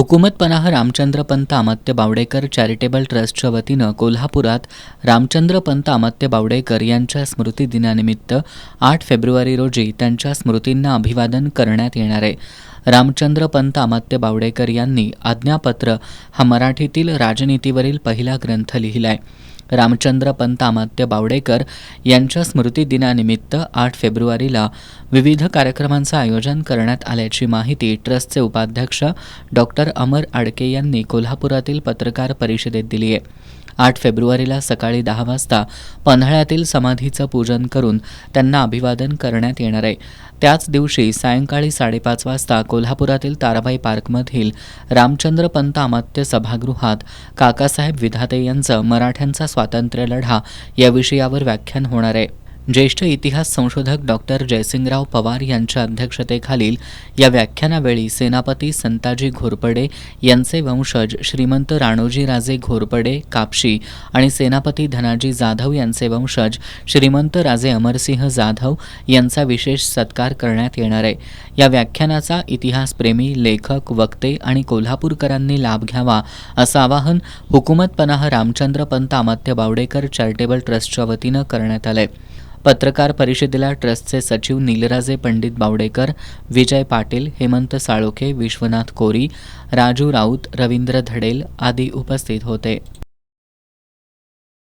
हुकूमत पनाह रामचंद्र पंत अमात्य बावडेकर चॅरिटेबल ट्रस्टच्या वतीनं कोल्हापुरात रामचंद्र पंत अमात्य बावडेकर यांच्या स्मृतिदिनानिमित्त 8 फेब्रुवारी रोजी त्यांच्या स्मृतींना अभिवादन करण्यात येणार आहे. रामचंद्र पंत अमात्य बावडेकर यांनी आज्ञापत्र हा मराठीतील राजनीतीवरील पहिला ग्रंथ लिहिलाय. रामचंद्र पंत अमात्य बावडेकर यांच्या स्मृतिदिनानिमित्त 8 फेब्रुवारीला विविध कार्यक्रमांचं आयोजन करण्यात आल्याची माहिती ट्रस्टचे उपाध्यक्ष डॉक्टर अमर आडके यांनी कोल्हापुरातील पत्रकार परिषदेत दिली आहे. 8 फेब्रुवारीला सकाळी 10 वाजता पन्हाळ्यातील समाधीचं पूजन करून त्यांना अभिवादन करण्यात येणार आहे. त्याच दिवशी सायंकाळी 5:30 वाजता कोल्हापुरातील ताराबाई पार्कमधील रामचंद्र पंत अमात्य सभागृहात काकासाहेब विधाते यांचं मराठ्यांचा स्वातंत्र्य लढा या विषयावर व्याख्यान होणार आहे. ज्येष्ठ इतिहास संशोधक डॉक्टर जयसिंगराव पवार यांच्या अध्यक्षतेखालील या व्याख्यानावेळी सेनापती संताजी घोरपडे यांचे वंशज श्रीमंत राणोजीराजे घोरपडे कापशी आणि सेनापती धनाजी जाधव यांचे वंशज श्रीमंत राजे अमरसिंह जाधव यांचा विशेष सत्कार करण्यात येणार आहे. या व्याख्यानाचा इतिहासप्रेमी लेखक वक्ते आणि कोल्हापूरकरांनी लाभ घ्यावा असं आवाहन हुकूमत पनाह रामचंद्र पंत अमात्य बावडेकर चॅरिटेबल ट्रस्टच्या वतीनं करण्यात आलंय. पत्रकार परिषदेला ट्रस्टचे सचिव नीलराजे पंडित बावडेकर, विजय पाटील, हेमंत साळोखे, विश्वनाथ कोरी, राजू राऊत, रवींद्र धडेल आदी उपस्थित होते.